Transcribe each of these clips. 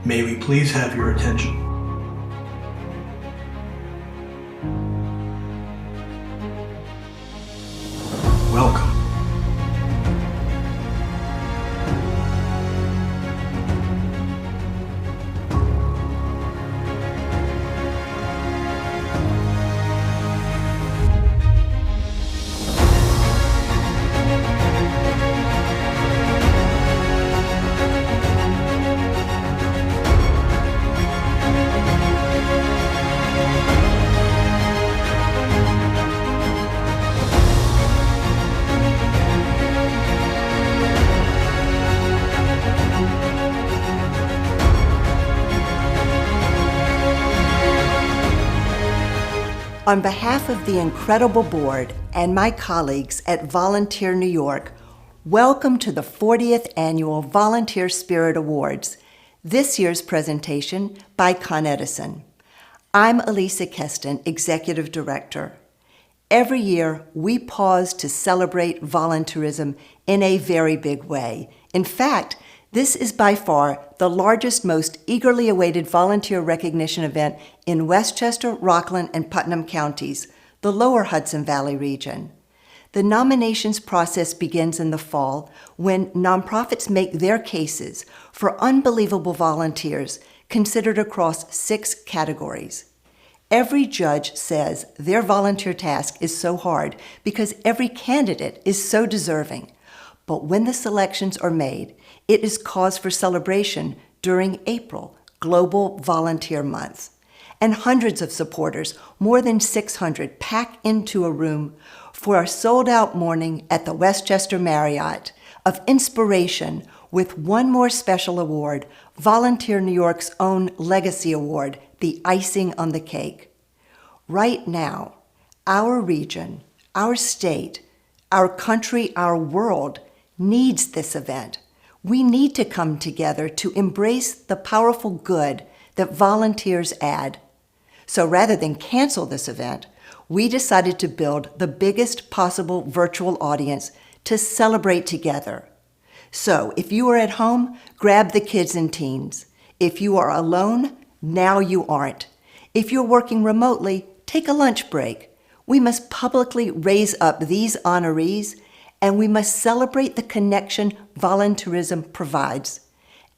May we please have your attention? Welcome. On behalf of the incredible board and my colleagues at Volunteer New York, welcome to the 40th Annual Volunteer Spirit Awards, this year's presentation by Con Edison. I'm Alisa Kesten, Executive Director. Every year, we pause to celebrate volunteerism in a very big way. In fact, this is by far the largest, most eagerly awaited volunteer recognition event in Westchester, Rockland, and Putnam counties, the lower Hudson Valley region. The nominations process begins in the fall when nonprofits make their cases for unbelievable volunteers considered across 6 categories. Every judge says their volunteer task is so hard because every candidate is so deserving. But when the selections are made, it is cause for celebration during April, Global Volunteer Month. And hundreds of supporters, more than 600, pack into a room for a sold-out morning at the Westchester Marriott of inspiration with one more special award, Volunteer New York's own Legacy Award, the icing on the cake. Right now, our region, our state, our country, our world needs this event. We need to come together to embrace the powerful good that volunteers add. So rather than cancel this event, we decided to build the biggest possible virtual audience to celebrate together. So if you are at home, grab the kids and teens. If you are alone, now you aren't. If you're working remotely, take a lunch break. We must publicly raise up these honorees, and we must celebrate the connection volunteerism provides.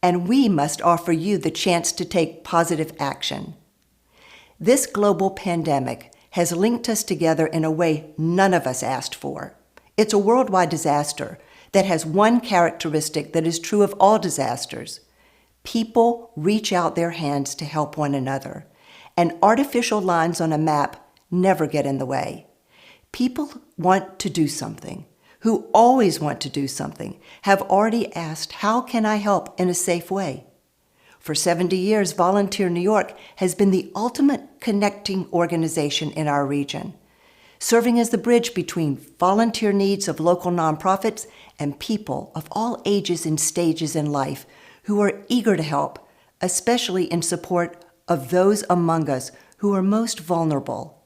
And we must offer you the chance to take positive action. This global pandemic has linked us together in a way none of us asked for. It's a worldwide disaster that has one characteristic that is true of all disasters. People reach out their hands to help one another, and artificial lines on a map never get in the way. People want to do something, who always want to do something, have already asked, how can I help in a safe way? For 70 years, Volunteer New York has been the ultimate connecting organization in our region, serving as the bridge between volunteer needs of local nonprofits and people of all ages and stages in life who are eager to help, especially in support of those among us who are most vulnerable.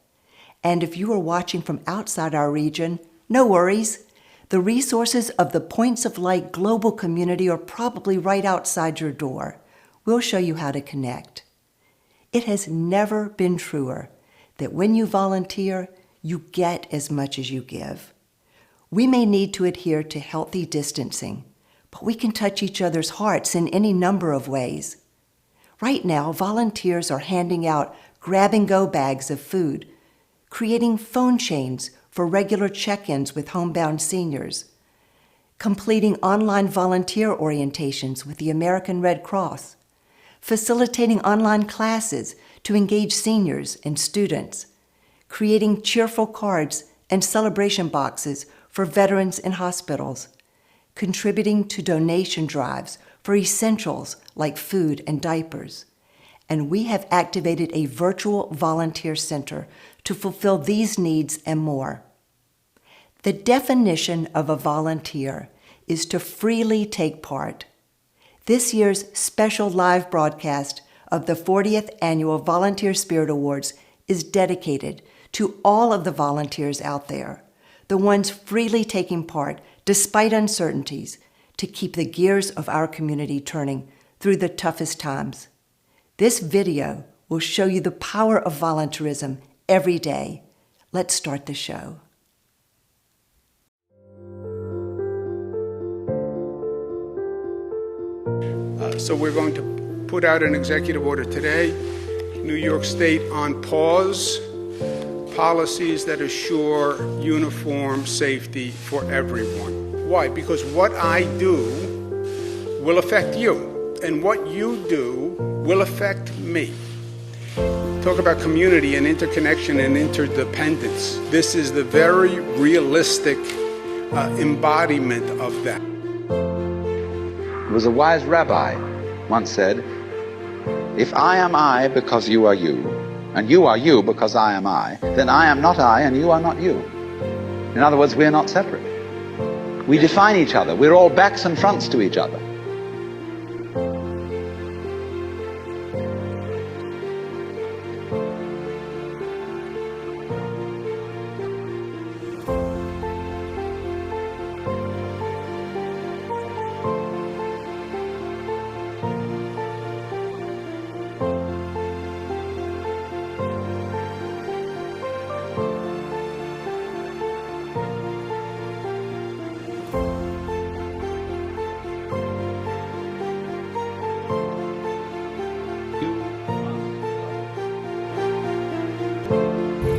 And if you are watching from outside our region, no worries. The resources of the Points of Light global community are probably right outside your door. We'll show you how to connect. It has never been truer that when you volunteer, you get as much as you give. We may need to adhere to healthy distancing, but we can touch each other's hearts in any number of ways. Right now, volunteers are handing out grab-and-go bags of food, creating phone chains for regular check-ins with homebound seniors, completing online volunteer orientations with the American Red Cross, facilitating online classes to engage seniors and students, creating cheerful cards and celebration boxes for veterans in hospitals, contributing to donation drives for essentials like food and diapers. And we have activated a virtual volunteer center to fulfill these needs and more. The definition of a volunteer is to freely take part. This year's special live broadcast of the 40th Annual Volunteer Spirit Awards is dedicated to all of the volunteers out there, the ones freely taking part despite uncertainties to keep the gears of our community turning through the toughest times. This video will show you the power of volunteerism every day. Let's start the show. So we're going to put out an executive order today. New York State on pause. Policies that assure uniform safety for everyone. Why? Because what I do will affect you, and what you do will affect me. Talk about community and interconnection and interdependence. This is the very realistic embodiment of that. There was a wise rabbi once said, "If I am I because you are you, and you are you because I am I, then I am not I and you are not you." In other words, we are not separate. We define each other. We're all backs and fronts to each other.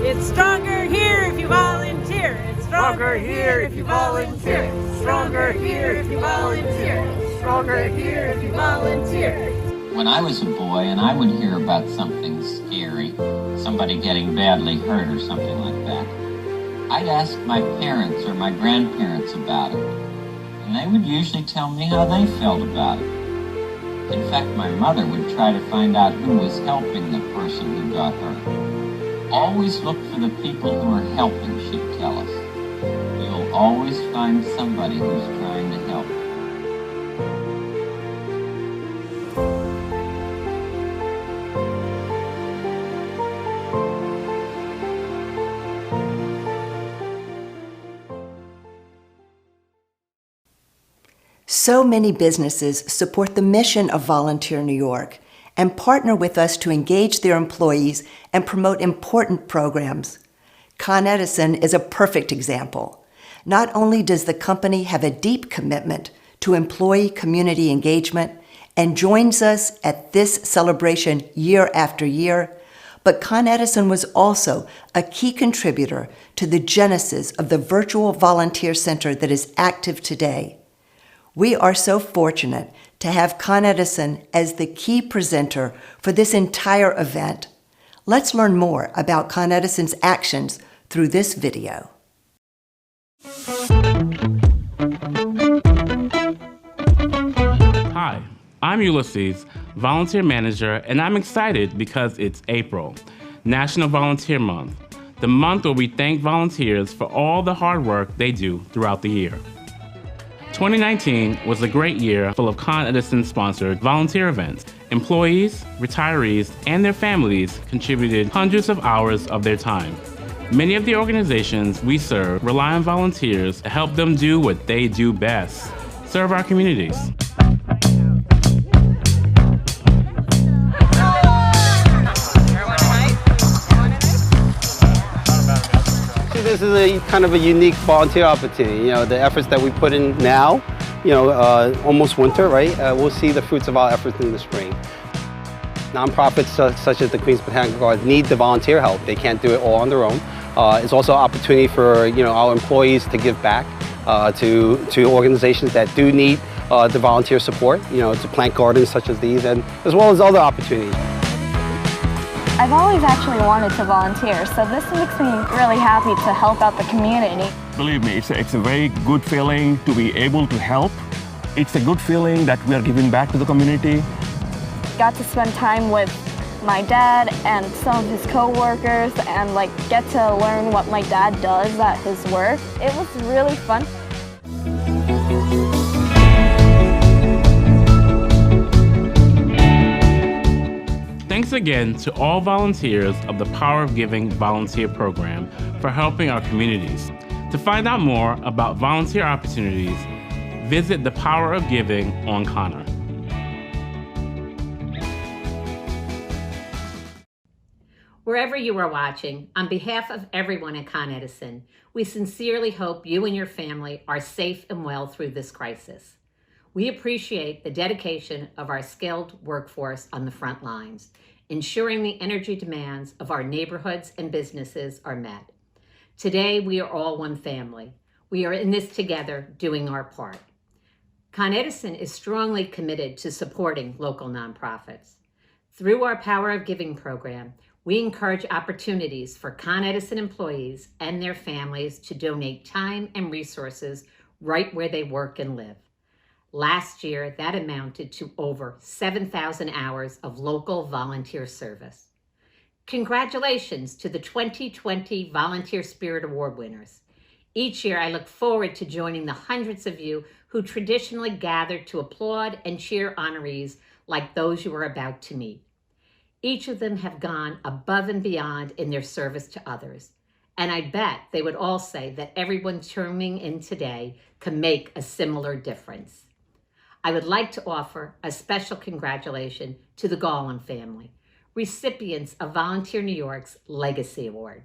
It's stronger here if you volunteer. It's stronger here if you volunteer. It's stronger here if you volunteer. It's stronger here if you volunteer. When I was a boy and I would hear about something scary, somebody getting badly hurt or something like that, I'd ask my parents or my grandparents about it. And they would usually tell me how they felt about it. In fact, my mother would try to find out who was helping the person who got hurt. Always look for the people who are helping, she'd tell us. You'll always find somebody who's trying to help. So many businesses support the mission of Volunteer New York and partner with us to engage their employees and promote important programs. Con Edison is a perfect example. Not only does the company have a deep commitment to employee community engagement and joins us at this celebration year after year, but Con Edison was also a key contributor to the genesis of the virtual volunteer center that is active today. We are so fortunate to have Con Edison as the key presenter for this entire event. Let's learn more about Con Edison's actions through this video. Hi, I'm Ulysses, volunteer manager, and I'm excited because it's April, National Volunteer Month, the month where we thank volunteers for all the hard work they do throughout the year. 2019 was a great year full of Con Edison-sponsored volunteer events. Employees, retirees, and their families contributed hundreds of hours of their time. Many of the organizations we serve rely on volunteers to help them do what they do best, serve our communities. This is a kind of a unique volunteer opportunity. You know, the efforts that we put in now, almost winter, right? We'll see the fruits of our efforts in the spring. Nonprofits such as the Queens Botanical Gardens need the volunteer help. They can't do it all on their own. It's also an opportunity for our employees to give back to organizations that do need the volunteer support. To plant gardens such as these, and as well as other opportunities. I've always actually wanted to volunteer, so this makes me really happy to help out the community. Believe me, it's a very good feeling to be able to help. It's a good feeling that we are giving back to the community. Got to spend time with my dad and some of his co-workers and get to learn what my dad does at his work. It was really fun. Thanks again to all volunteers of the Power of Giving volunteer program for helping our communities. To find out more about volunteer opportunities, visit the Power of Giving on Connor. Wherever you are watching, on behalf of everyone at Con Edison, we sincerely hope you and your family are safe and well through this crisis. We appreciate the dedication of our skilled workforce on the front lines, ensuring the energy demands of our neighborhoods and businesses are met. Today, we are all one family. We are in this together, doing our part. Con Edison is strongly committed to supporting local nonprofits. Through our Power of Giving program, we encourage opportunities for Con Edison employees and their families to donate time and resources right where they work and live. Last year, that amounted to over 7,000 hours of local volunteer service. Congratulations to the 2020 Volunteer Spirit Award winners. Each year, I look forward to joining the hundreds of you who traditionally gather to applaud and cheer honorees like those you are about to meet. Each of them have gone above and beyond in their service to others. And I bet they would all say that everyone tuning in today can make a similar difference. I would like to offer a special congratulations to the Gale family, recipients of Volunteer New York's Legacy Award.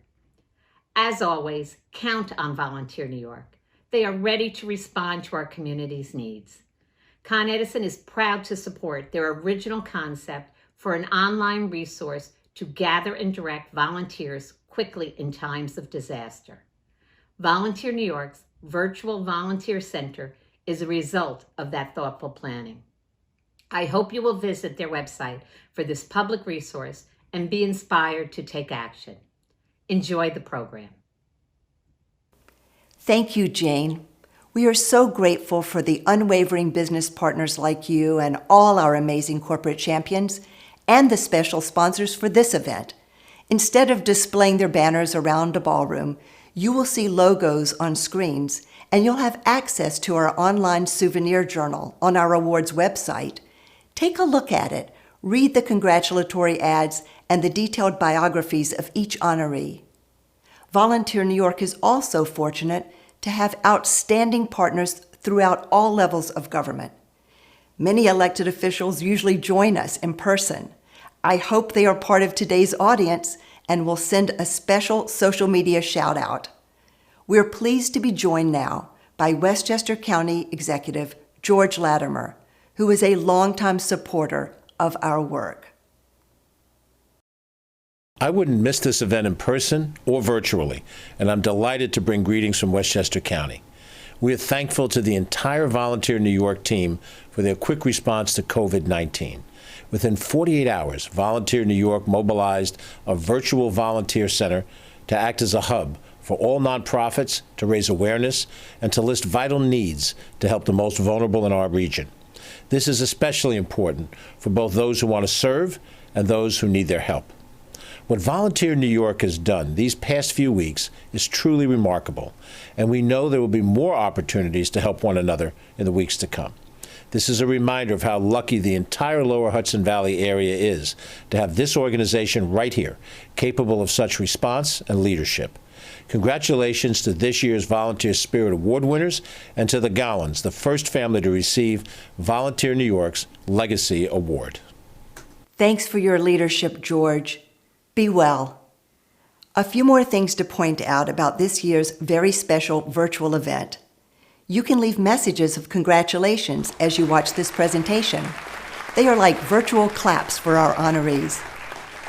As always, count on Volunteer New York. They are ready to respond to our community's needs. Con Edison is proud to support their original concept for an online resource to gather and direct volunteers quickly in times of disaster. Volunteer New York's Virtual Volunteer Center is a result of that thoughtful planning. I hope you will visit their website for this public resource and be inspired to take action. Enjoy the program. Thank you, Jane. We are so grateful for the unwavering business partners like you and all our amazing corporate champions and the special sponsors for this event. Instead of displaying their banners around a ballroom, you will see logos on screens, and you'll have access to our online souvenir journal on our awards website. Take a look at it, read the congratulatory ads, and the detailed biographies of each honoree. Volunteer New York is also fortunate to have outstanding partners throughout all levels of government. Many elected officials usually join us in person. I hope they are part of today's audience and will send a special social media shout out. We're pleased to be joined now by Westchester County Executive George Latimer, who is a longtime supporter of our work. I wouldn't miss this event in person or virtually, and I'm delighted to bring greetings from Westchester County. We are thankful to the entire Volunteer New York team for their quick response to COVID-19. Within 48 hours, Volunteer New York mobilized a virtual volunteer center to act as a hub for all nonprofits to raise awareness and to list vital needs to help the most vulnerable in our region. This is especially important for both those who want to serve and those who need their help. What Volunteer New York has done these past few weeks is truly remarkable, and we know there will be more opportunities to help one another in the weeks to come. This is a reminder of how lucky the entire lower Hudson Valley area is to have this organization right here, capable of such response and leadership. Congratulations to this year's Volunteer Spirit Award winners and to the Gallons, the first family to receive Volunteer New York's Legacy Award. Thanks for your leadership, George. Be well. A few more things to point out about this year's very special virtual event. You can leave messages of congratulations as you watch this presentation. They are like virtual claps for our honorees.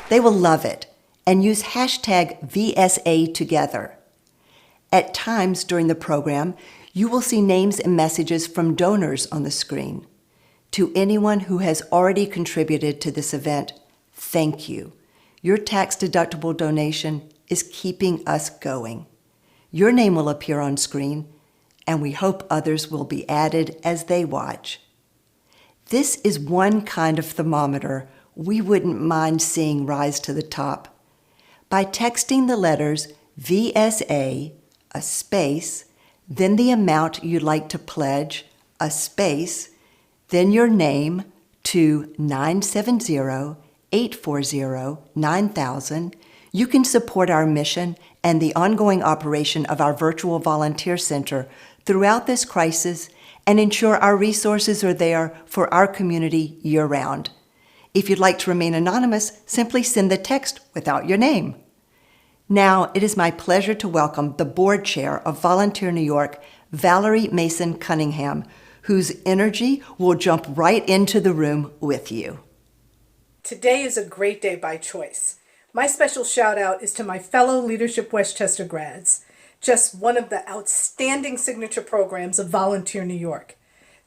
They will love it and use hashtag VSA together. At times during the program, you will see names and messages from donors on the screen. To anyone who has already contributed to this event, thank you. Your tax-deductible donation is keeping us going. Your name will appear on screen, and we hope others will be added as they watch. This is one kind of thermometer we wouldn't mind seeing rise to the top. By texting the letters VSA, a space, then the amount you'd like to pledge, a space, then your name to 970-840-9000, you can support our mission and the ongoing operation of our virtual volunteer center throughout this crisis and ensure our resources are there for our community year-round. If you'd like to remain anonymous, simply send the text without your name. Now, it is my pleasure to welcome the board chair of Volunteer New York, Valerie Mason Cunningham, whose energy will jump right into the room with you. Today is a great day by choice. My special shout out is to my fellow Leadership Westchester grads, just one of the outstanding signature programs of Volunteer New York.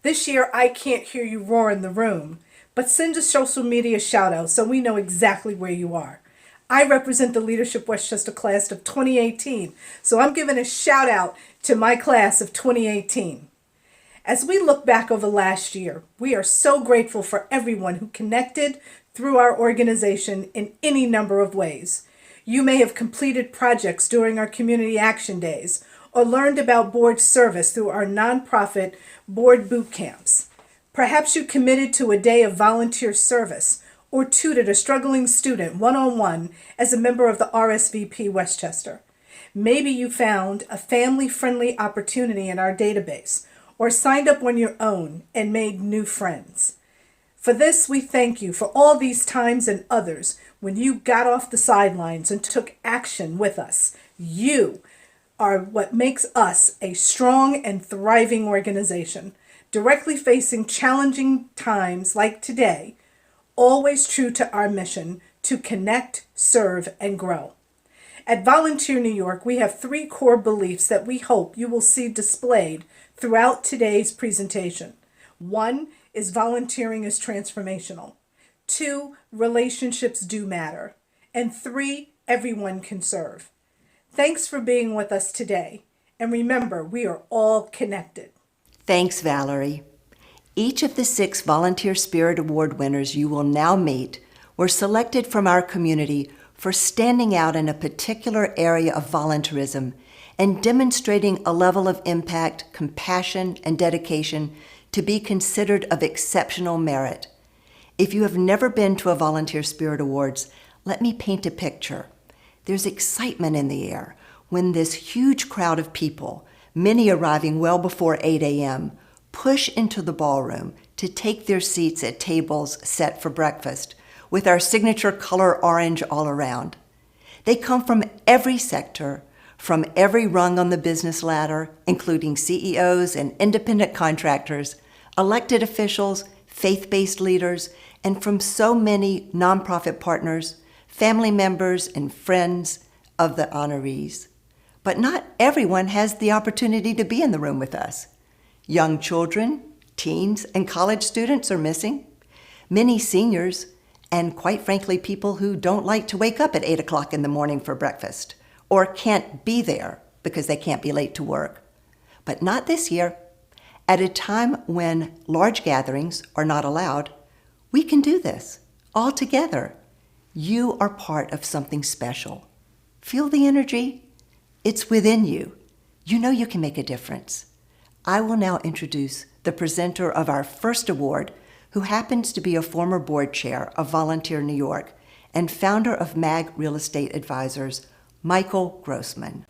This year, I can't hear you roar in the room, but send a social media shout out so we know exactly where you are. I represent the Leadership Westchester class of 2018, so I'm giving a shout out to my class of 2018. As we look back over last year, we are so grateful for everyone who connected through our organization in any number of ways. You may have completed projects during our community action days or learned about board service through our nonprofit board boot camps. Perhaps you committed to a day of volunteer service or tutored a struggling student one-on-one as a member of the RSVP Westchester. Maybe you found a family-friendly opportunity in our database or signed up on your own and made new friends. For this, we thank you for all these times and others when you got off the sidelines and took action with us. You are what makes us a strong and thriving organization, directly facing challenging times like today, always true to our mission to connect, serve, and grow. At Volunteer New York, we have 3 core beliefs that we hope you will see displayed throughout today's presentation. 1 is volunteering is transformational. 2, relationships do matter. And 3, everyone can serve. Thanks for being with us today. And remember, we are all connected. Thanks, Valerie. Each of the 6 Volunteer Spirit Award winners you will now meet were selected from our community for standing out in a particular area of volunteerism and demonstrating a level of impact, compassion, and dedication to be considered of exceptional merit. If you have never been to a Volunteer Spirit Awards, let me paint a picture. There's excitement in the air when this huge crowd of people, many arriving well before 8 a.m., push into the ballroom to take their seats at tables set for breakfast, with our signature color orange all around. They come from every sector, from every rung on the business ladder, including CEOs and independent contractors, elected officials, faith-based leaders, and from so many nonprofit partners, family members, and friends of the honorees. But not everyone has the opportunity to be in the room with us. Young children, teens, and college students are missing. Many seniors, and quite frankly, people who don't like to wake up at 8 o'clock in the morning for breakfast, or can't be there because they can't be late to work. But not this year. At a time when large gatherings are not allowed, we can do this all together. You are part of something special. Feel the energy? It's within you. You know you can make a difference. I will now introduce the presenter of our first award, who happens to be a former board chair of Volunteer New York and founder of MAG Real Estate Advisors, Michael Grossman.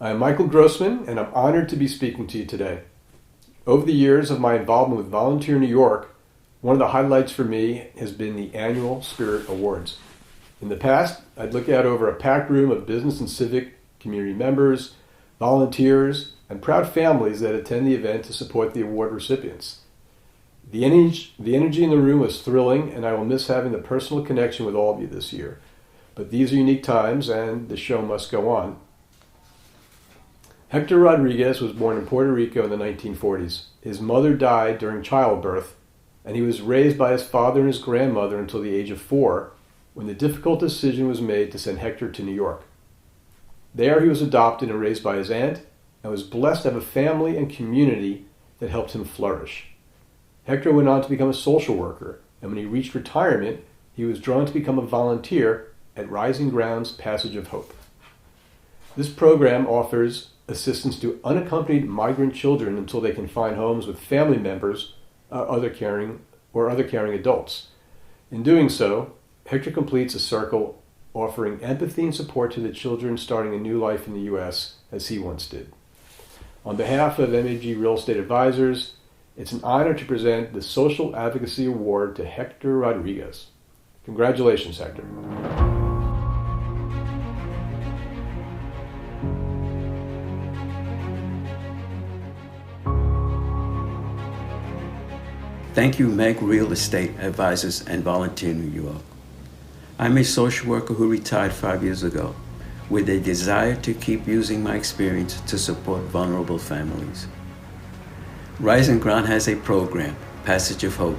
I'm Michael Grossman, and I'm honored to be speaking to you today. Over the years of my involvement with Volunteer New York, one of the highlights for me has been the annual Spirit Awards. In the past, I'd look out over a packed room of business and civic community members, volunteers, and proud families that attend the event to support the award recipients. The energy in the room was thrilling, and I will miss having the personal connection with all of you this year. But these are unique times, and the show must go on. Hector Rodriguez was born in Puerto Rico in the 1940s. His mother died during childbirth, and he was raised by his father and his grandmother until the age of 4, when the difficult decision was made to send Hector to New York. There he was adopted and raised by his aunt, and was blessed to have a family and community that helped him flourish. Hector went on to become a social worker, and when he reached retirement, he was drawn to become a volunteer at Rising Ground's Passage of Hope. This program offers assistance to unaccompanied migrant children until they can find homes with family members or other caring adults. In doing so, Hector completes a circle offering empathy and support to the children starting a new life in the U.S. as he once did. On behalf of MAG Real Estate Advisors, it's an honor to present the Social Advocacy Award to Hector Rodriguez. Congratulations, Hector. Thank you, Meg Real Estate Advisors and Volunteer New York. I'm a social worker who retired 5 years ago with a desire to keep using my experience to support vulnerable families. Rising Ground has a program, Passage of Hope,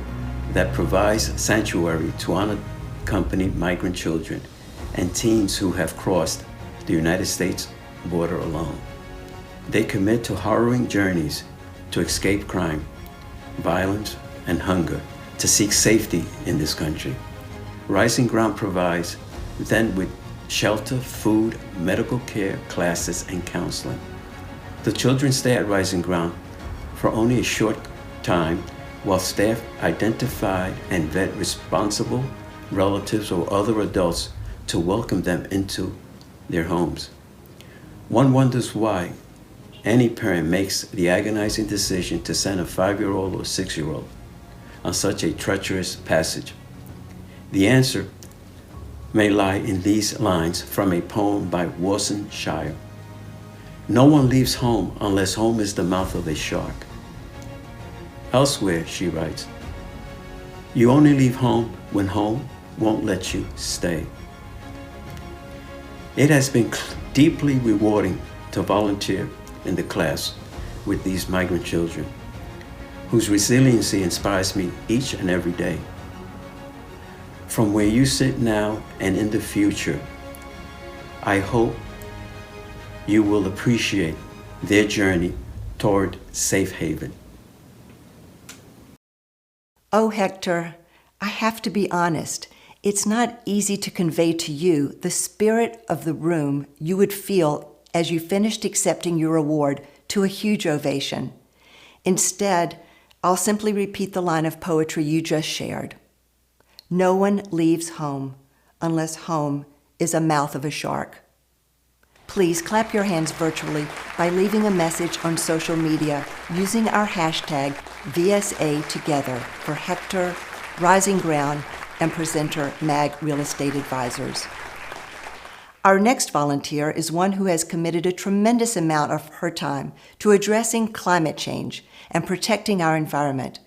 that provides sanctuary to unaccompanied migrant children and teens who have crossed the United States border alone. They commit to harrowing journeys to escape crime, violence, and hunger, to seek safety in this country. Rising Ground provides them with shelter, food, medical care, classes, and counseling. The children stay at Rising Ground for only a short time while staff identify and vet responsible relatives or other adults to welcome them into their homes. One wonders why any parent makes the agonizing decision to send a 5-year-old or 6-year-old on such a treacherous passage. The answer may lie in these lines from a poem by Warson Shire. No one leaves home unless home is the mouth of a shark. Elsewhere, she writes, you only leave home when home won't let you stay. It has been deeply rewarding to volunteer in the class with these migrant children, whose resiliency inspires me each and every day. From where you sit now and in the future, I hope you will appreciate their journey toward safe haven. Oh, Hector, I have to be honest. It's not easy to convey to you the spirit of the room you would feel as you finished accepting your award to a huge ovation. Instead, I'll simply repeat the line of poetry you just shared. No one leaves home unless home is a mouth of a shark. Please clap your hands virtually by leaving a message on social media using our hashtag VSATogether for Hector, Rising Ground, and presenter MAG Real Estate Advisors. Our next volunteer is one who has committed a tremendous amount of her time to addressing climate change and protecting our environment,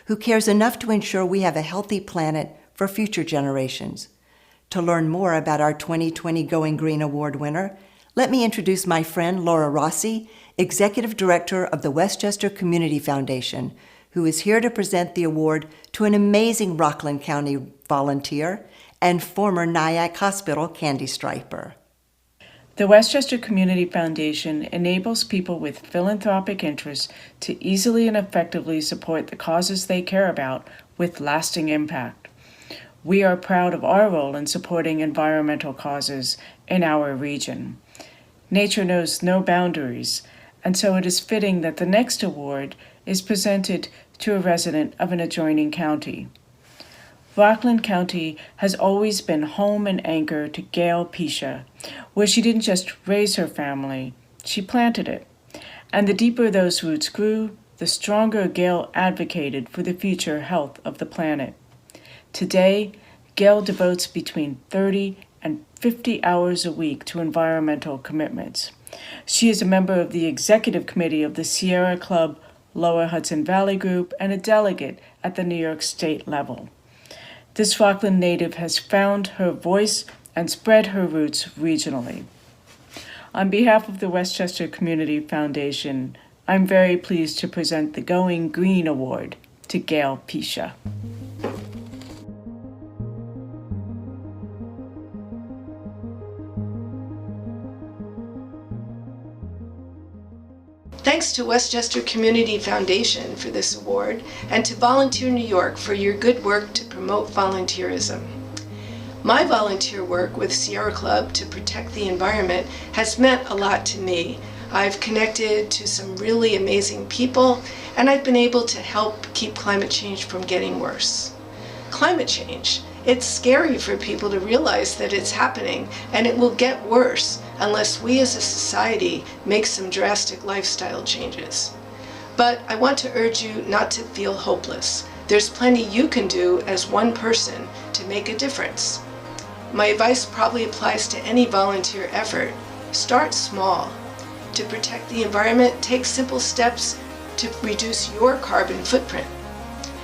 who cares enough to ensure we have a healthy planet for future generations. To learn more about our 2020 Going Green Award winner, let me introduce my friend Laura Rossi, Executive Director of the Westchester Community Foundation, who is here to present the award to an amazing Rockland County volunteer and former Nyack Hospital candy striper. The Westchester Community Foundation enables people with philanthropic interests to easily and effectively support the causes they care about with lasting impact. We are proud of our role in supporting environmental causes in our region. Nature knows no boundaries, and so it is fitting that the next award is presented to a resident of an adjoining county. Rockland County has always been home and anchor to Gale Pisha, where she didn't just raise her family, she planted it. And the deeper those roots grew, the stronger Gale advocated for the future health of the planet. Today, Gale devotes between 30 and 50 hours a week to environmental commitments. She is a member of the executive committee of the Sierra Club Lower Hudson Valley Group and a delegate at the New York State level. This Rockland native has found her voice and spread her roots regionally. On behalf of the Westchester Community Foundation, I'm very pleased to present the Going Green Award to Gale Pisha. Thanks to Westchester Community Foundation for this award, and to Volunteer New York for your good work to promote volunteerism. My volunteer work with Sierra Club to protect the environment has meant a lot to me. I've connected to some really amazing people, and I've been able to help keep climate change from getting worse. Climate change. It's scary for people to realize that it's happening, and it will get worse unless we as a society make some drastic lifestyle changes. But I want to urge you not to feel hopeless. There's plenty you can do as one person to make a difference. My advice probably applies to any volunteer effort. Start small. To protect the environment, take simple steps to reduce your carbon footprint.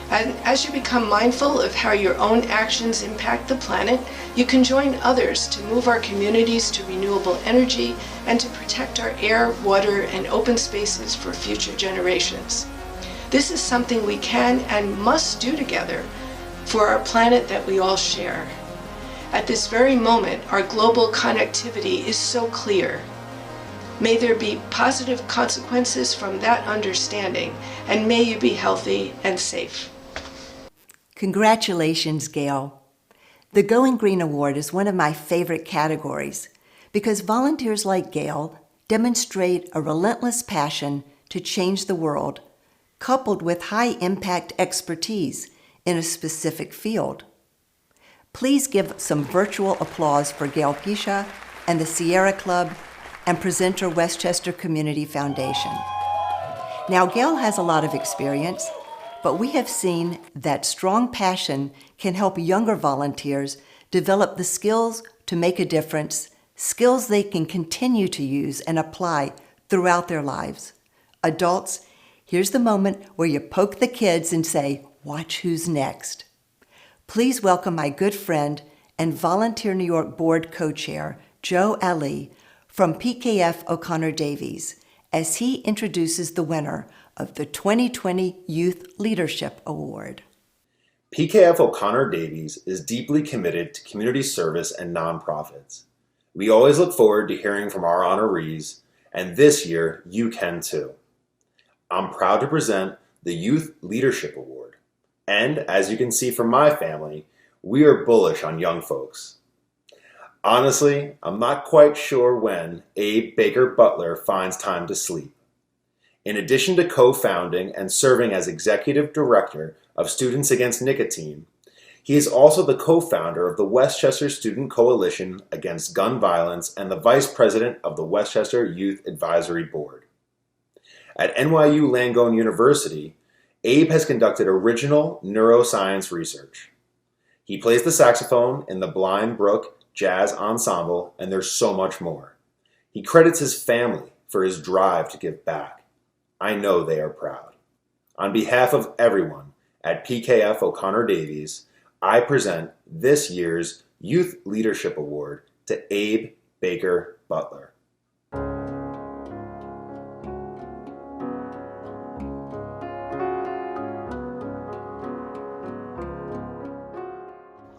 And as you become mindful of how your own actions impact the planet, you can join others to move our communities to renewable energy and to protect our air, water, and open spaces for future generations. This is something we can and must do together for our planet that we all share. At this very moment, our global connectivity is so clear. May there be positive consequences from that understanding, and may you be healthy and safe. Congratulations, Gale. The Going Green Award is one of my favorite categories because volunteers like Gale demonstrate a relentless passion to change the world, coupled with high-impact expertise in a specific field. Please give some virtual applause for Gale Pisha and the Sierra Club and presenter Westchester Community Foundation. Now, Gale has a lot of experience, but we have seen that strong passion can help younger volunteers develop the skills to make a difference, skills they can continue to use and apply throughout their lives. Adults, here's the moment where you poke the kids and say, "Watch who's next." Please welcome my good friend and Volunteer New York Board co-chair, Joe Ali, from PKF O'Connor-Davies, as he introduces the winner of the 2020 Youth Leadership Award. PKF O'Connor-Davies is deeply committed to community service and nonprofits. We always look forward to hearing from our honorees, and this year you can too. I'm proud to present the Youth Leadership Award, and as you can see from my family, we are bullish on young folks. Honestly, I'm not quite sure when Abe Baker-Butler finds time to sleep. In addition to co-founding and serving as executive director of Students Against Nicotine, he is also the co-founder of the Westchester Student Coalition Against Gun Violence and the vice president of the Westchester Youth Advisory Board. At NYU Langone University, Abe has conducted original neuroscience research. He plays the saxophone in the Blind Brook Jazz Ensemble, and there's so much more. He credits his family for his drive to give back. I know they are proud. On behalf of everyone at PKF O'Connor-Davies, I present this year's Youth Leadership Award to Abe Baker-Butler.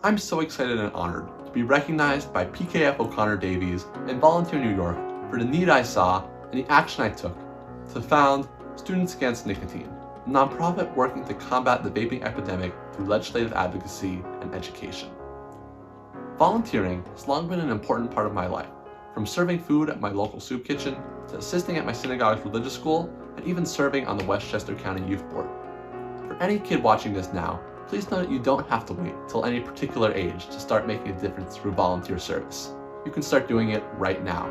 I'm so excited and honored to be recognized by PKF O'Connor-Davies and Volunteer New York for the need I saw and the action I took to found Students Against Nicotine, a nonprofit working to combat the vaping epidemic through legislative advocacy and education. Volunteering has long been an important part of my life, from serving food at my local soup kitchen to assisting at my synagogue's religious school and even serving on the Westchester County Youth Board. For any kid watching this now, please know that you don't have to wait till any particular age to start making a difference through volunteer service. You can start doing it right now.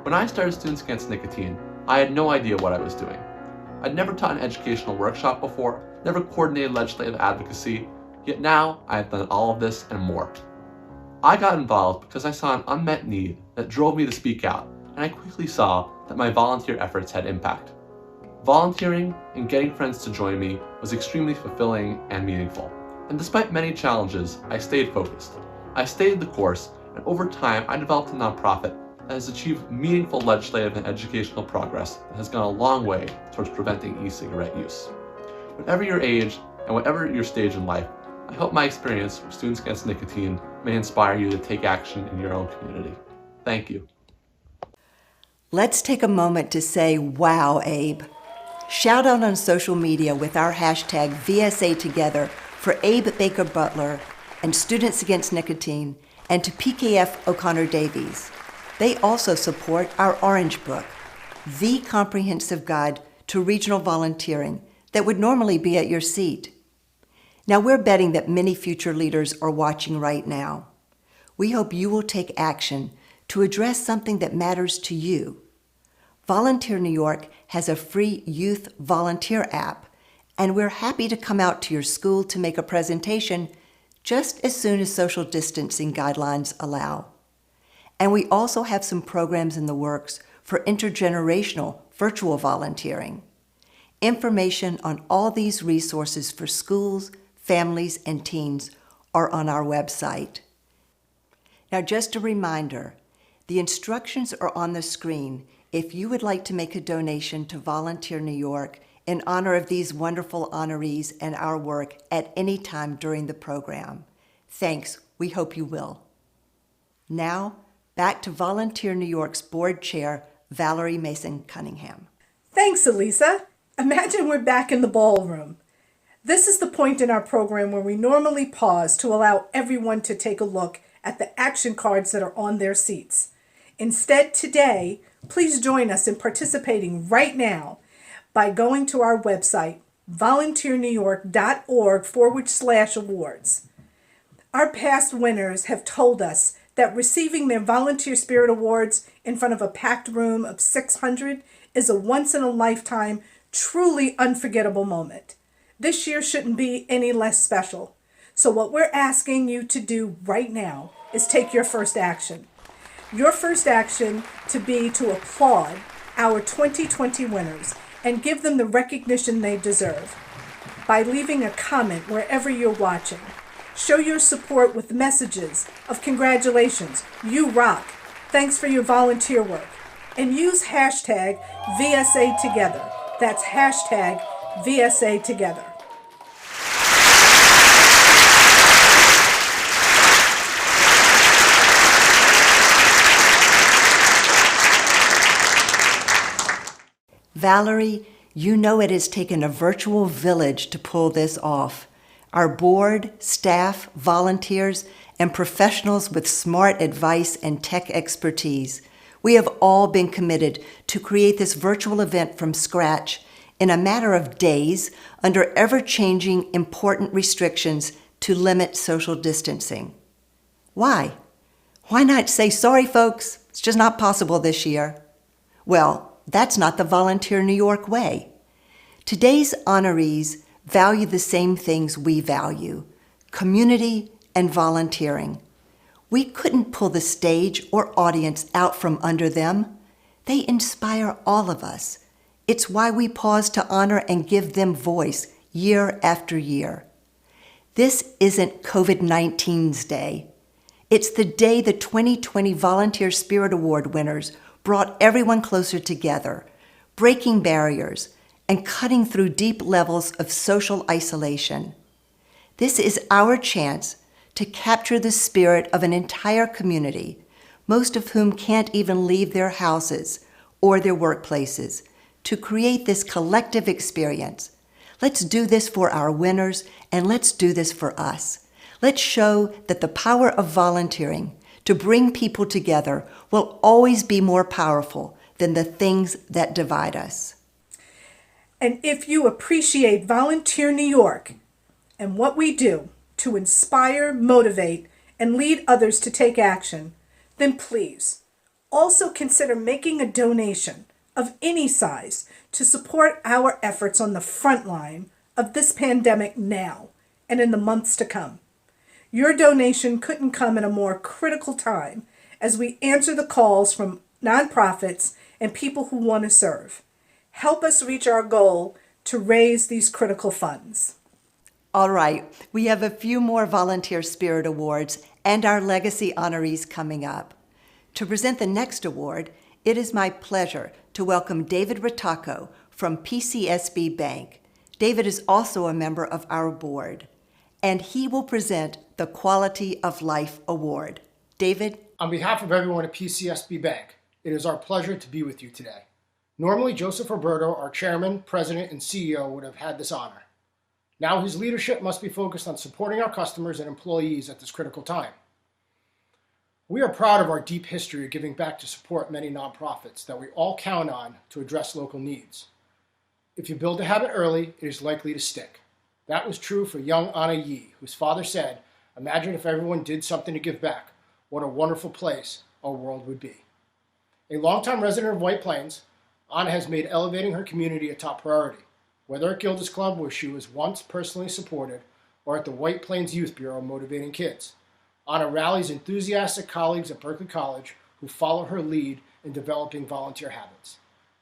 When I started Students Against Nicotine, I had no idea what I was doing. I'd never taught an educational workshop before, never coordinated legislative advocacy, yet now I have done all of this and more. I got involved because I saw an unmet need that drove me to speak out, and I quickly saw that my volunteer efforts had impact. Volunteering and getting friends to join me was extremely fulfilling and meaningful. And despite many challenges, I stayed focused. I stayed the course, and over time I developed a nonprofit that has achieved meaningful legislative and educational progress that has gone a long way towards preventing e-cigarette use. Whatever your age and whatever your stage in life, I hope my experience with Students Against Nicotine may inspire you to take action in your own community. Thank you. Let's take a moment to say, wow, Abe. Shout out on social media with our hashtag VSATogether for Abe Baker-Butler and Students Against Nicotine, and to PKF O'Connor-Davies. They also support our Orange Book, the comprehensive guide to regional volunteering that would normally be at your seat. Now, we're betting that many future leaders are watching right now. We hope you will take action to address something that matters to you. Volunteer New York has a free youth volunteer app, and we're happy to come out to your school to make a presentation just as soon as social distancing guidelines allow. And we also have some programs in the works for intergenerational virtual volunteering. Information on all these resources for schools, families, and teens are on our website. Now, just a reminder, the instructions are on the screen if you would like to make a donation to Volunteer New York in honor of these wonderful honorees and our work at any time during the program. Thanks, we hope you will. Now, back to Volunteer New York's board chair, Valerie Mason Cunningham. Thanks, Alisa. Imagine we're back in the ballroom. This is the point in our program where we normally pause to allow everyone to take a look at the action cards that are on their seats. Instead, today, please join us in participating right now by going to our website, volunteernewyork.org/awards. Our past winners have told us that receiving their Volunteer Spirit Awards in front of a packed room of 600 is a once-in-a-lifetime, truly unforgettable moment. This year shouldn't be any less special. So what we're asking you to do right now is take your first action. Your first action to be to applaud our 2020 winners and give them the recognition they deserve by leaving a comment wherever you're watching. Show your support with messages of congratulations, you rock, thanks for your volunteer work, and use hashtag VSA Together. That's hashtag VSA Together. Valerie, you know it has taken a virtual village to pull this off. Our board, staff, volunteers, and professionals with smart advice and tech expertise. We have all been committed to create this virtual event from scratch in a matter of days under ever-changing important restrictions to limit social distancing. Why? Why not say, sorry folks, it's just not possible this year? Well, that's not the Volunteer New York way. Today's honorees value the same things we value: community and volunteering. We couldn't pull the stage or audience out from under them. They inspire all of us. It's why we pause to honor and give them voice year after year. This isn't COVID-19's day. It's the day the 2020 Volunteer Spirit Award winners brought everyone closer together, breaking barriers and cutting through deep levels of social isolation. This is our chance to capture the spirit of an entire community, most of whom can't even leave their houses or their workplaces, to create this collective experience. Let's do this for our winners, and let's do this for us. Let's show that the power of volunteering to bring people together will always be more powerful than the things that divide us. And if you appreciate Volunteer New York and what we do to inspire, motivate, and lead others to take action, then please also consider making a donation of any size to support our efforts on the front line of this pandemic now and in the months to come. Your donation couldn't come at a more critical time as we answer the calls from nonprofits and people who want to serve. Help us reach our goal to raise these critical funds. All right, we have a few more Volunteer Spirit Awards and our legacy honorees coming up. To present the next award, it is my pleasure to welcome David Rattacco from PCSB Bank. David is also a member of our board, and he will present the Quality of Life Award. David? On behalf of everyone at PCSB Bank, it is our pleasure to be with you today. Normally, Joseph Roberto, our chairman, president, and CEO, would have had this honor. Now his leadership must be focused on supporting our customers and employees at this critical time. We are proud of our deep history of giving back to support many nonprofits that we all count on to address local needs. If you build a habit early, it is likely to stick. That was true for young Anna Yee, whose father said, "Imagine if everyone did something to give back. What a wonderful place our world would be." A longtime resident of White Plains, Anna has made elevating her community a top priority. whether at Gilda's Club, where she was once personally supported, or at the White Plains Youth Bureau motivating kids. Anna rallies enthusiastic colleagues at Berkeley College who follow her lead in developing volunteer habits.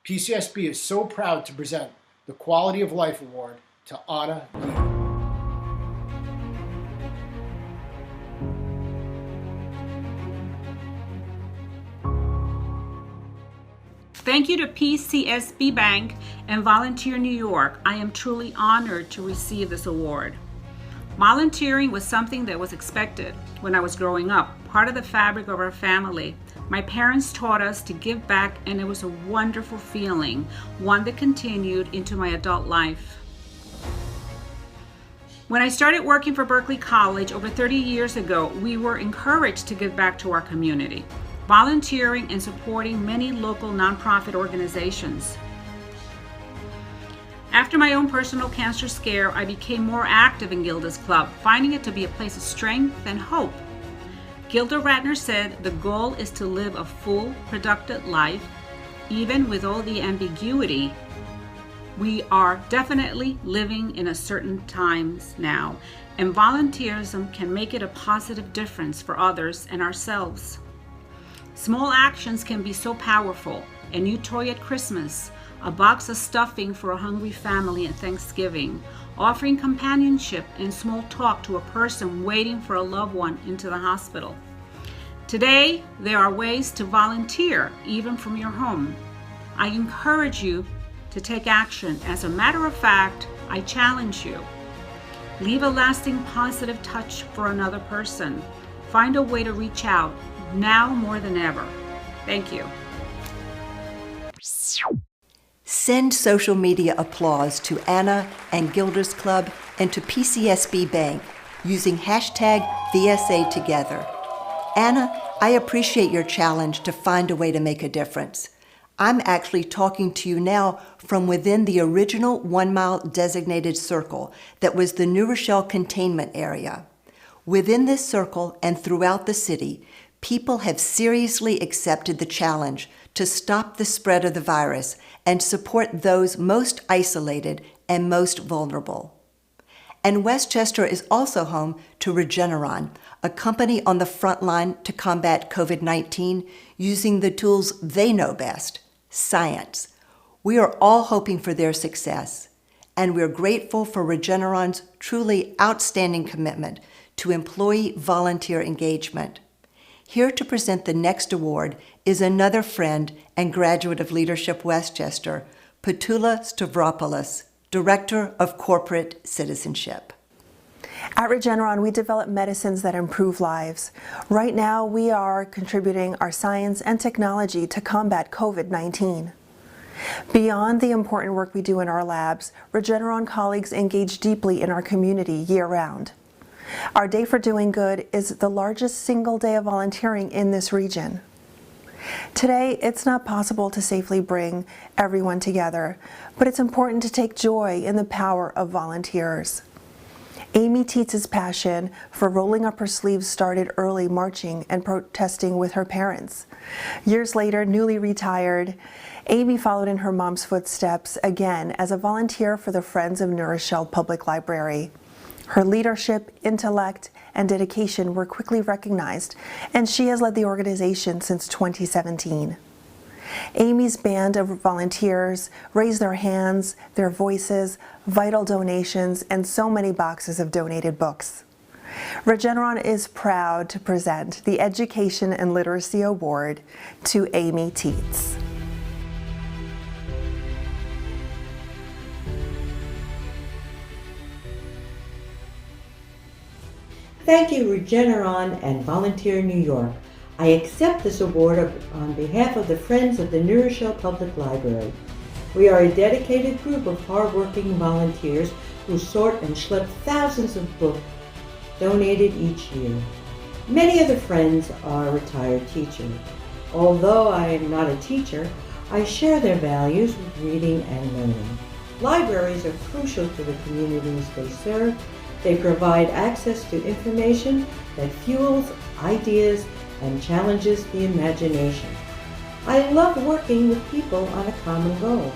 PCSB is so proud to present the Quality of Life Award to Anna Lee. Thank you to PCSB Bank and Volunteer New York. I am truly honored to receive this award. Volunteering was something that was expected when I was growing up, part of the fabric of our family. My parents taught us to give back, and it was a wonderful feeling, one that continued into my adult life. When I started working for Berkeley College over 30 years ago, we were encouraged to give back to our community, volunteering and supporting many local nonprofit organizations. After my own personal cancer scare, I became more active in Gilda's Club, finding it to be a place of strength and hope. Gilda Radner said the goal is to live a full, productive life, even with all the ambiguity. We are definitely living in uncertain times now, and volunteerism can make it a positive difference for others and ourselves. Small actions can be so powerful. A new toy at Christmas, a box of stuffing for a hungry family at Thanksgiving, offering companionship and small talk to a person waiting for a loved one into the hospital. Today, there are ways to volunteer, even from your home. I encourage you to take action. As a matter of fact, I challenge you. Leave a lasting positive touch for another person. Find a way to reach out, now more than ever. Thank you. Send social media applause to Anna and Gilda's Club and to PCSB Bank using hashtag VSA Together. Anna, I appreciate your challenge to find a way to make a difference. I'm actually talking to you now from within the original 1-mile designated circle that was the New Rochelle containment area. Within this circle and throughout the city, people have seriously accepted the challenge to stop the spread of the virus and support those most isolated and most vulnerable. And Westchester is also home to Regeneron, a company on the front line to combat COVID-19 using the tools they know best, science. We are all hoping for their success, and we're grateful for Regeneron's truly outstanding commitment to employee volunteer engagement. Here to present the next award is another friend and graduate of Leadership Westchester, Petula Stavropoulos, Director of Corporate Citizenship. At Regeneron, we develop medicines that improve lives. Right now, we are contributing our science and technology to combat COVID-19. Beyond the important work we do in our labs, Regeneron colleagues engage deeply in our community year-round. Our Day for Doing Good is the largest single day of volunteering in this region. Today, it's not possible to safely bring everyone together, but it's important to take joy in the power of volunteers. Amy Tietz's passion for rolling up her sleeves started early marching and protesting with her parents. Years later, newly retired, Amy followed in her mom's footsteps again as a volunteer for the Friends of New Rochelle Public Library. Her leadership, intellect, and dedication were quickly recognized, and she has led the organization since 2017. Amy's band of volunteers raised their hands, their voices, vital donations, and so many boxes of donated books. Regeneron is proud to present the Education and Literacy Award to Amy Tietz. Thank you, Regeneron and Volunteer New York. I accept this award on behalf of the Friends of the New Rochelle Public Library. We are a dedicated group of hardworking volunteers who sort and schlep thousands of books donated each year. Many of the Friends are retired teachers. Although I am not a teacher, I share their values with reading and learning. Libraries are crucial to the communities they serve. They provide access to information that fuels ideas and challenges the imagination. I love working with people on a common goal.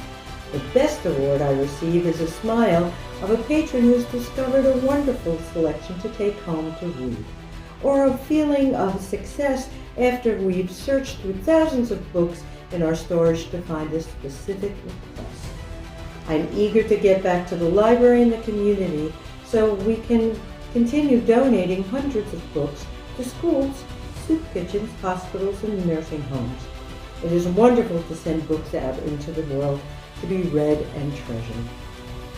The best award I receive is a smile of a patron who's discovered a wonderful selection to take home to read, or a feeling of success after we've searched through thousands of books in our storage to find a specific request. I'm eager to get back to the library and the community so we can continue donating hundreds of books to schools, soup kitchens, hospitals, and nursing homes. It is wonderful to send books out into the world to be read and treasured.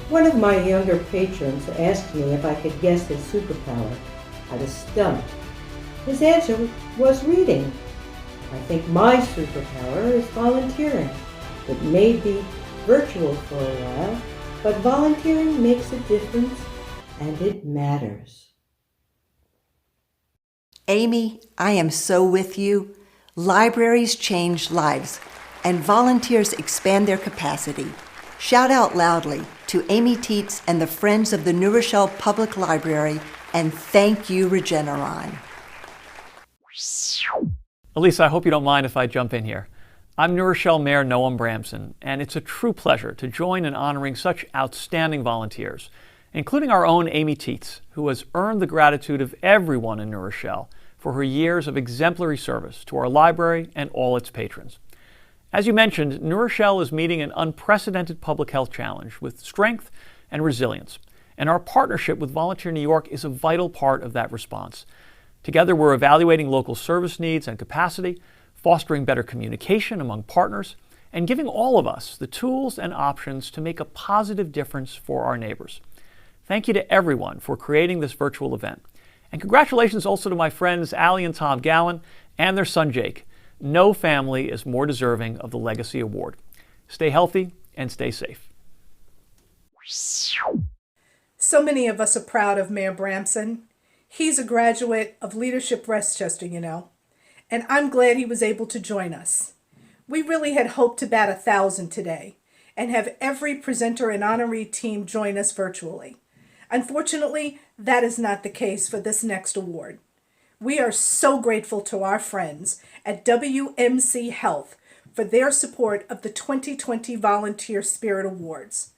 One of my younger patrons asked me if I could guess his superpower. I was stumped. His answer was reading. I think my superpower is volunteering. It may be virtual for a while, but volunteering makes a difference and it matters. Amy, I am so with you. Libraries change lives, and volunteers expand their capacity. Shout out loudly to Amy Tietz and the Friends of the New Rochelle Public Library, and thank you, Regeneron. Alisa, I hope you don't mind if I jump in here. I'm New Rochelle Mayor Noam Bramson, and it's a true pleasure to join in honoring such outstanding volunteers, including our own Amy Tietz, who has earned the gratitude of everyone in New Rochelle for her years of exemplary service to our library and all its patrons. As you mentioned, New Rochelle is meeting an unprecedented public health challenge with strength and resilience, and our partnership with Volunteer New York is a vital part of that response. Together, we're evaluating local service needs and capacity, fostering better communication among partners, and giving all of us the tools and options to make a positive difference for our neighbors. Thank you to everyone for creating this virtual event. And congratulations also to my friends Allie and Tom Gallen and their son Jake. No family is more deserving of the Legacy Award. Stay healthy and stay safe. So many of us are proud of Mayor Bramson. He's a graduate of Leadership Westchester, you know, and I'm glad he was able to join us. We really had hoped to bat 1,000 today and have every presenter and honoree team join us virtually. Unfortunately, that is not the case for this next award. We are so grateful to our friends at WMC Health for their support of the 2020 Volunteer Spirit Awards.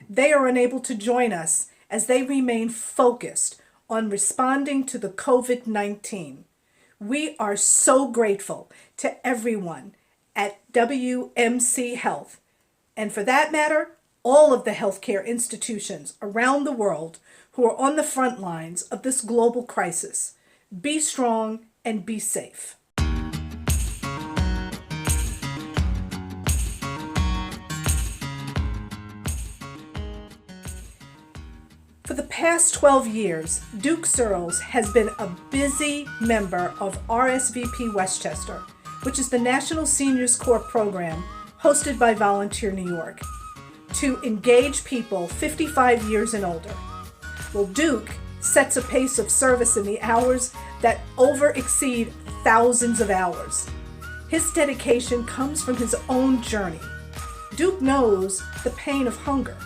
They are unable to join us as they remain focused on responding to the COVID-19. We are so grateful to everyone at WMC Health, and for that matter, all of the healthcare institutions around the world who are on the front lines of this global crisis. Be strong and be safe. For the past 12 years, Duke Searles has been a busy member of RSVP Westchester, which is the National Seniors Corps program hosted by Volunteer New York, to engage people 55 years and older. Well, Duke sets a pace of service in the hours that exceed thousands of hours. His dedication comes from his own journey. Duke knows the pain of hunger.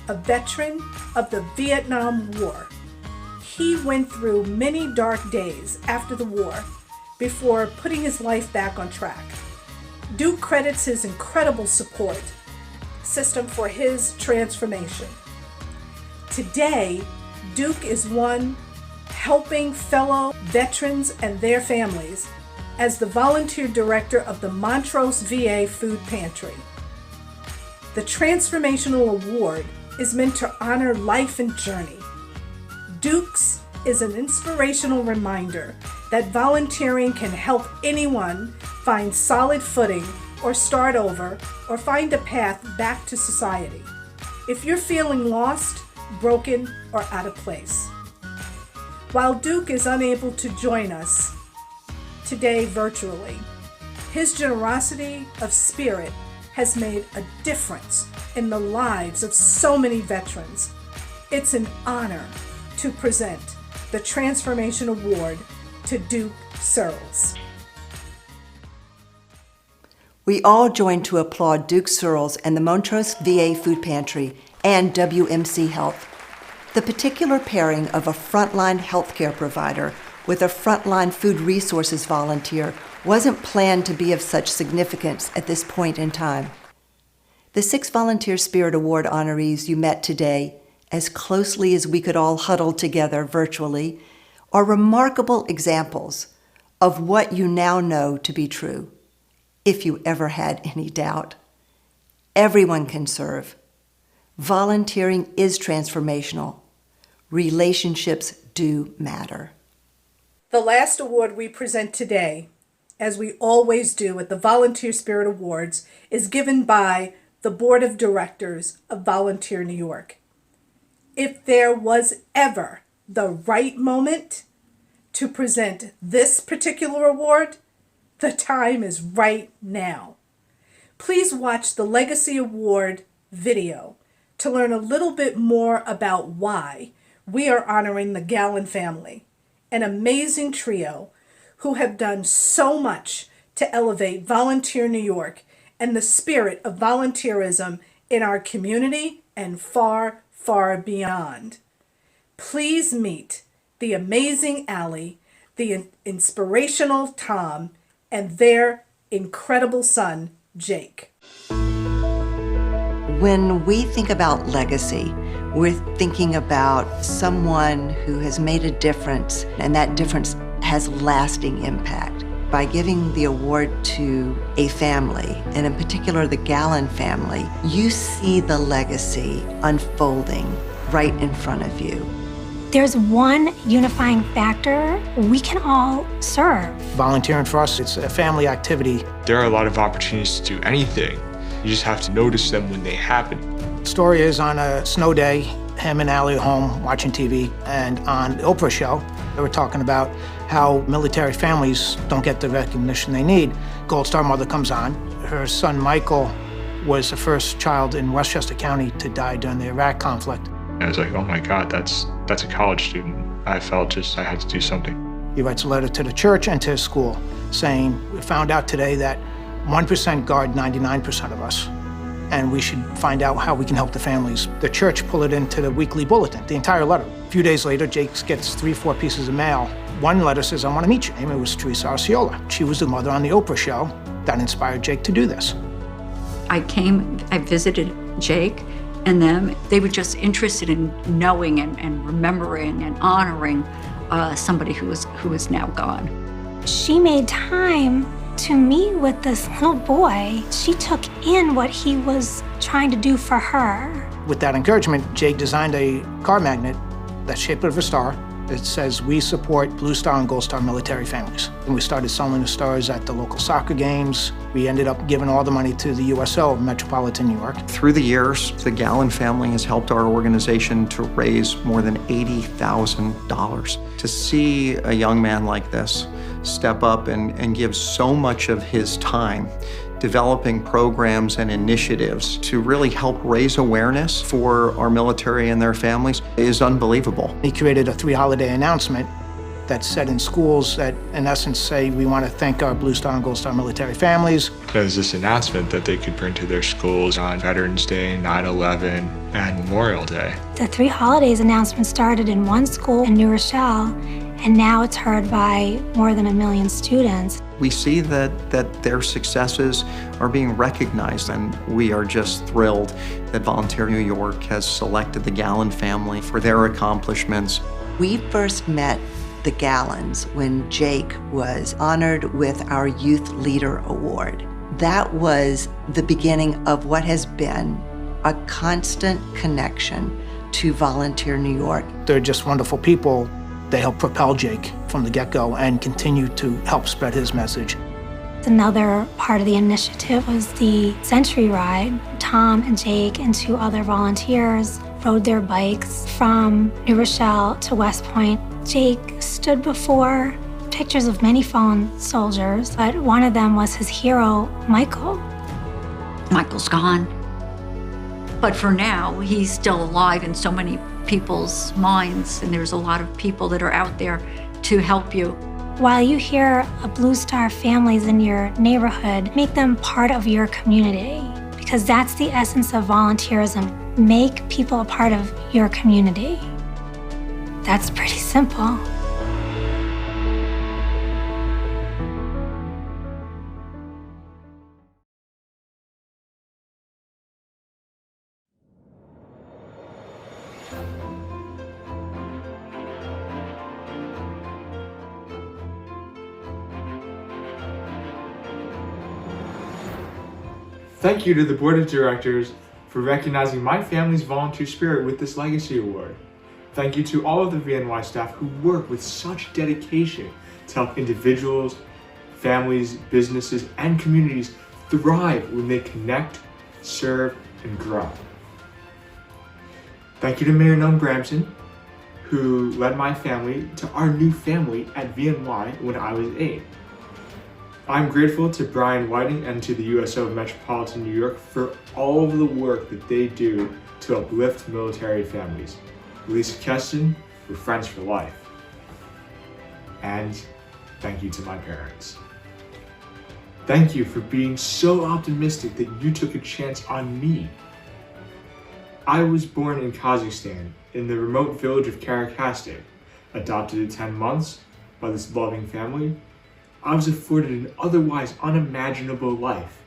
A veteran of the Vietnam War, he went through many dark days after the war before putting his life back on track. Duke credits his incredible support system for his transformation. Today, Duke is one helping fellow veterans and their families as the volunteer director of the Montrose VA Food Pantry. The Transformational Award is meant to honor life and journey. Duke's is an inspirational reminder that volunteering can help anyone find solid footing or start over or find a path back to society. If you're feeling lost, broken, or out of place. While Duke is unable to join us today virtually, his generosity of spirit has made a difference in the lives of so many veterans. It's an honor to present the Transformation Award to Duke Searles. We all join to applaud Duke Searles and the Montrose VA Food Pantry and WMC Health. The particular pairing of a frontline healthcare provider with a frontline food resources volunteer wasn't planned to be of such significance at this point in time. The 6 Volunteer Spirit Award honorees you met today, as closely as we could all huddle together virtually, are remarkable examples of what you now know to be true, if you ever had any doubt. Everyone can serve. Volunteering is transformational. Relationships do matter. The last award we present today, as we always do at the Volunteer Spirit Awards, is given by the Board of Directors of Volunteer New York. If there was ever the right moment to present this particular award, the time is right now. Please watch the Legacy Award video to learn a little bit more about why we are honoring the Gale family, an amazing trio who have done so much to elevate Volunteer New York and the spirit of volunteerism in our community and far, far beyond. Please meet the amazing Allie, the inspirational Tom, and their incredible son, Jake. When we think about legacy, we're thinking about someone who has made a difference, and that difference has lasting impact. By giving the award to a family, and in particular the Gale family, you see the legacy unfolding right in front of you. There's one unifying factor: we can all serve. Volunteering for us, it's a family activity. There are a lot of opportunities to do anything. You just have to notice them when they happen. The story is on a snow day, him and Allie are home watching TV, and on the Oprah show, they were talking about how military families don't get the recognition they need. Gold Star Mother comes on. Her son Michael was the first child in Westchester County to die during the Iraq conflict. I was like, oh my God, that's a college student. I felt just I had to do something. He writes a letter to the church and to his school saying, we found out today that 1% guard 99% of us, and we should find out how we can help the families. The church pulled it into the weekly bulletin, the entire letter. A few days later, Jake gets 3-4 pieces of mail. One letter says, I want to meet you. It was Teresa Arciola. She was the mother on the Oprah show that inspired Jake to do this. I visited Jake and them. They were just interested in knowing and remembering and honoring somebody who is now gone. She made time to meet with this little boy. She took in what he was trying to do for her. With that encouragement, Jake designed a car magnet that's shaped of a star. It says, we support Blue Star and Gold Star military families. And we started selling the stars at the local soccer games. We ended up giving all the money to the USO of Metropolitan New York. Through the years, the Gale family has helped our organization to raise more than $80,000. To see a young man like this step up and give so much of his time developing programs and initiatives to really help raise awareness for our military and their families is unbelievable. He created a 3-holiday announcement that said in schools that, in essence, say we want to thank our Blue Star and Gold Star military families. There's this announcement that they could bring to their schools on Veterans Day, 9/11, and Memorial Day. The 3 holidays announcement started in one school in New Rochelle, and now it's heard by more than 1 million students. We see that their successes are being recognized, and we are just thrilled that Volunteer New York has selected the Gale family for their accomplishments. We first met the Gallens when Jake was honored with our Youth Leader Award. That was the beginning of what has been a constant connection to Volunteer New York. They're just wonderful people. They helped propel Jake from the get-go and continue to help spread his message. Another part of the initiative was the Century Ride. Tom and Jake and 2 other volunteers rode their bikes from New Rochelle to West Point. Jake stood before pictures of many fallen soldiers, but one of them was his hero, Michael. Michael's gone, but for now, he's still alive in so many people's minds, and there's a lot of people that are out there to help you. While you hear of Blue Star families in your neighborhood, make them part of your community, because that's the essence of volunteerism. Make people a part of your community. That's pretty simple. Thank you to the Board of Directors for recognizing my family's volunteer spirit with this Legacy Award. Thank you to all of the VNY staff who work with such dedication to help individuals, families, businesses, and communities thrive when they connect, serve, and grow. Thank you to Mayor Noam Bramson, who led my family to our new family at VNY when I was 8. I'm grateful to Brian Whiting and to the USO of Metropolitan New York for all of the work that they do to uplift military families. Alisa, Kesten, we're friends for life. And thank you to my parents. Thank you for being so optimistic that you took a chance on me. I was born in Kazakhstan, in the remote village of Karakastik. Adopted at 10 months by this loving family, I was afforded an otherwise unimaginable life.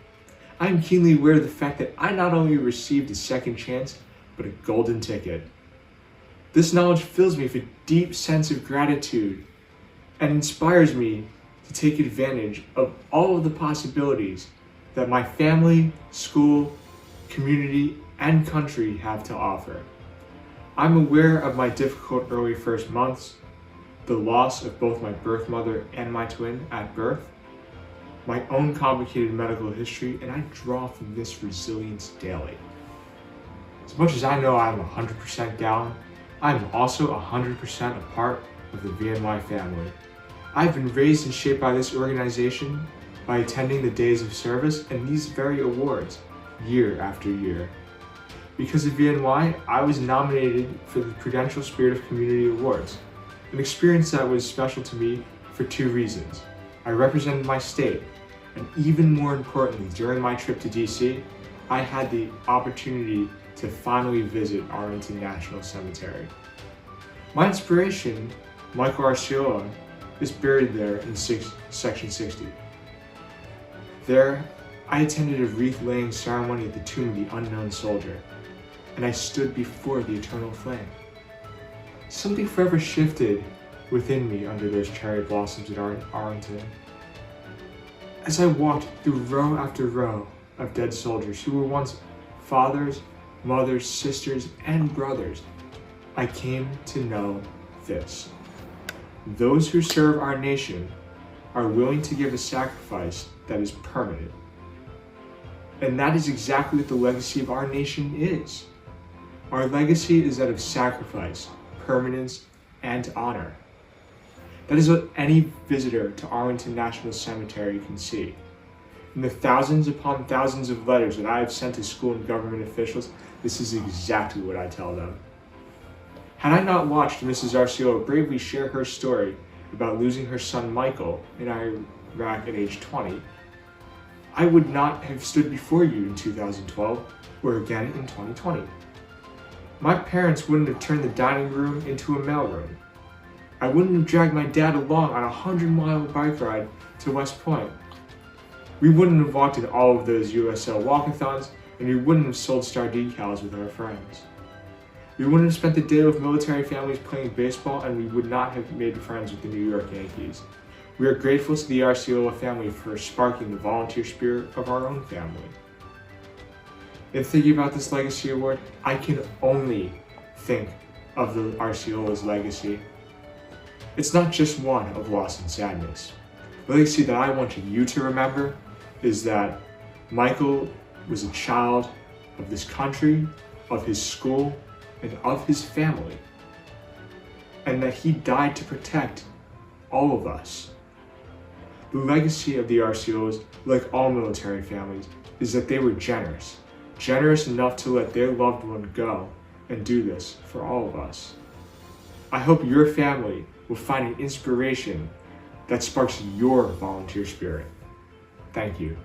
I am keenly aware of the fact that I not only received a second chance, but a golden ticket. This knowledge fills me with a deep sense of gratitude and inspires me to take advantage of all of the possibilities that my family, school, community, and country have to offer. I'm aware of my difficult early first months, the loss of both my birth mother and my twin at birth, my own complicated medical history, and I draw from this resilience daily. As much as I know I'm 100% Galen, I'm also 100% a part of the VNY family. I've been raised and shaped by this organization by attending the days of service and these very awards year after year. Because of VNY, I was nominated for the Prudential Spirit of Community Awards, an experience that was special to me for 2 reasons. I represented my state, and even more importantly, during my trip to DC, I had the opportunity to finally visit Arlington National Cemetery. My inspiration, Michael Arciola, is buried there in Section 60. There, I attended a wreath-laying ceremony at the tomb of the unknown soldier, and I stood before the eternal flame. Something forever shifted within me under those cherry blossoms at Arlington. As I walked through row after row of dead soldiers who were once fathers, mothers, sisters, and brothers, I came to know this. Those who serve our nation are willing to give a sacrifice that is permanent. And that is exactly what the legacy of our nation is. Our legacy is that of sacrifice, permanence, and honor. That is what any visitor to Arlington National Cemetery can see. In the thousands upon thousands of letters that I have sent to school and government officials, this is exactly what I tell them. Had I not watched Mrs. Arciola bravely share her story about losing her son Michael in Iraq at age 20, I would not have stood before you in 2012 or again in 2020. My parents wouldn't have turned the dining room into a mailroom. I wouldn't have dragged my dad along on a 100-mile bike ride to West Point. We wouldn't have walked in all of those USL walkathons, and we wouldn't have sold star decals with our friends. We wouldn't have spent the day with military families playing baseball, and we would not have made friends with the New York Yankees. We are grateful to the Arciola family for sparking the volunteer spirit of our own family. In thinking about this legacy award, I can only think of the Arciola's legacy. It's not just one of loss and sadness. The legacy that I want you to remember is that Michael was a child of this country, of his school, and of his family, and that he died to protect all of us. The legacy of the Arciolas, like all military families, is that they were generous enough to let their loved one go and do this for all of us. I hope your family will find an inspiration that sparks your volunteer spirit. Thank you.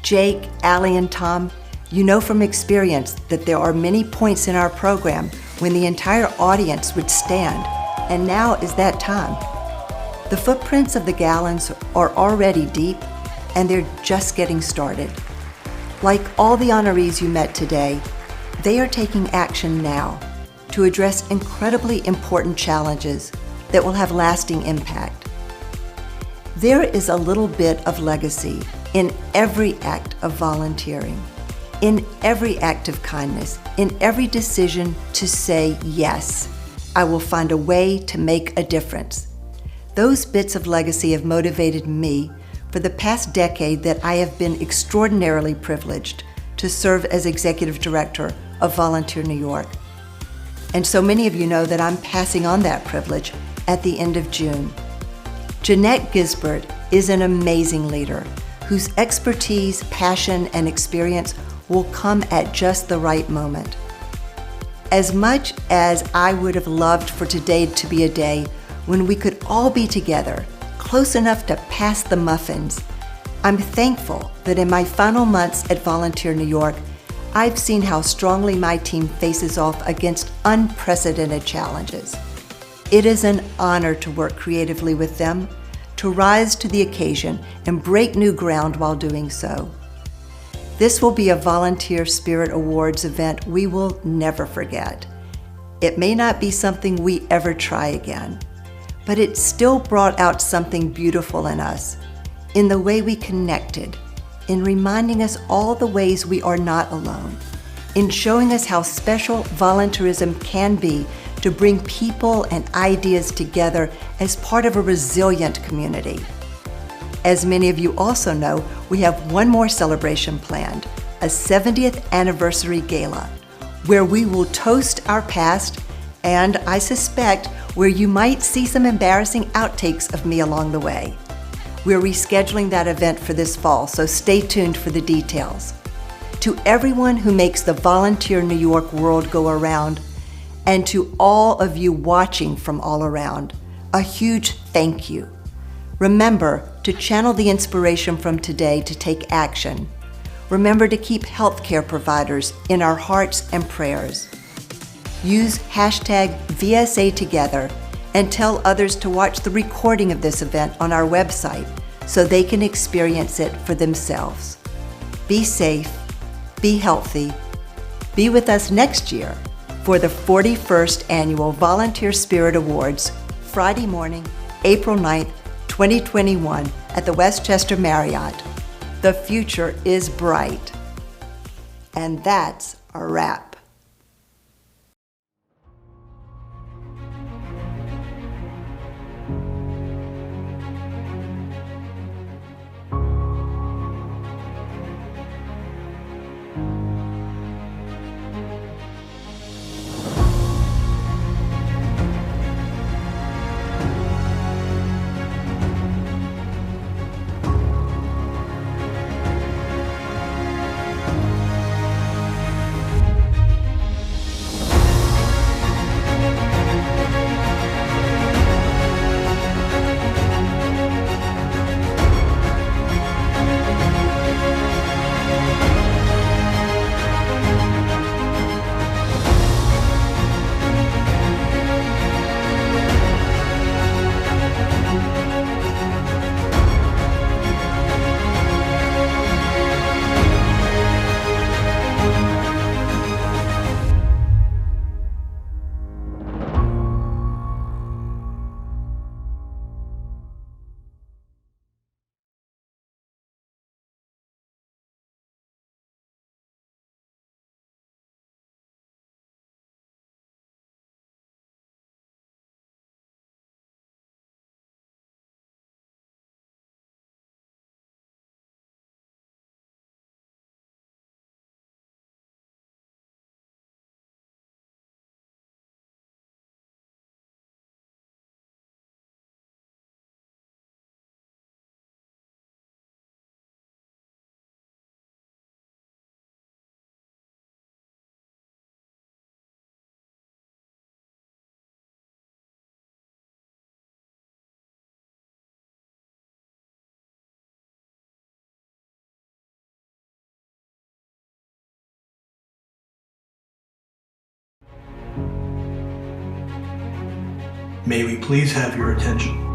Jake, Allie, and Tom, you know from experience that there are many points in our program when the entire audience would stand, and now is that time. The footprints of the Galens are already deep, and they're just getting started. Like all the honorees you met today, They are taking action now to address incredibly important challenges that will have lasting impact. There is a little bit of legacy in every act of volunteering, in every act of kindness, in every decision to say, yes, I will find a way to make a difference. Those bits of legacy have motivated me for the past decade that I have been extraordinarily privileged to serve as Executive Director of Volunteer New York. And so many of you know that I'm passing on that privilege at the end of June. Jeanette Gisbert is an amazing leader whose expertise, passion, and experience will come at just the right moment. As much as I would have loved for today to be a day when we could all be together, close enough to pass the muffins, I'm thankful that in my final months at Volunteer New York, I've seen how strongly my team faces off against unprecedented challenges. It is an honor to work creatively with them, to rise to the occasion and break new ground while doing so. This will be a Volunteer Spirit Awards event we will never forget. It may not be something we ever try again, but it still brought out something beautiful in us, in the way we connected, in reminding us all the ways we are not alone, in showing us how special volunteerism can be to bring people and ideas together as part of a resilient community. As many of you also know, we have one more celebration planned, a 70th anniversary gala, where we will toast our past and, I suspect, where you might see some embarrassing outtakes of me along the way. We're rescheduling that event for this fall, so stay tuned for the details. To everyone who makes the Volunteer New York world go around, and to all of you watching from all around, a huge thank you. Remember to channel the inspiration from today to take action. Remember to keep healthcare providers in our hearts and prayers. Use hashtag VSA Together and tell others to watch the recording of this event on our website so they can experience it for themselves. Be safe, be healthy, be with us next year for the 41st Annual Volunteer Spirit Awards, Friday morning, April 9th, 2021 at the Westchester Marriott. The future is bright. And that's a wrap. May we please have your attention?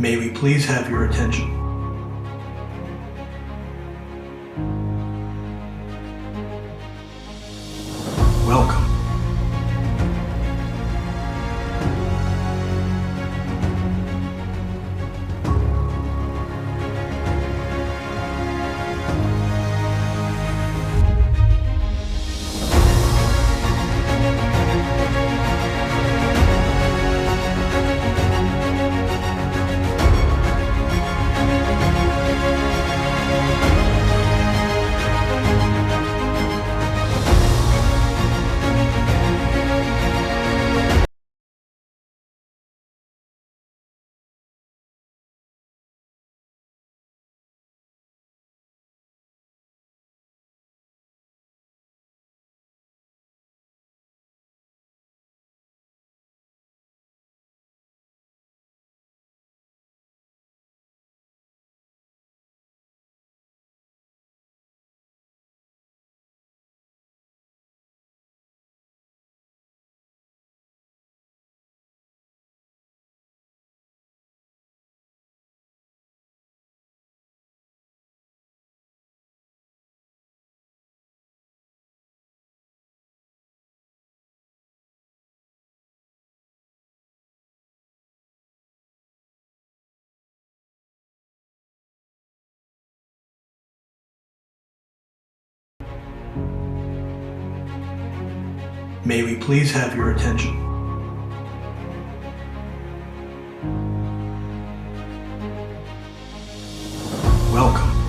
May we please have your attention? Welcome. May we please have your attention? Welcome.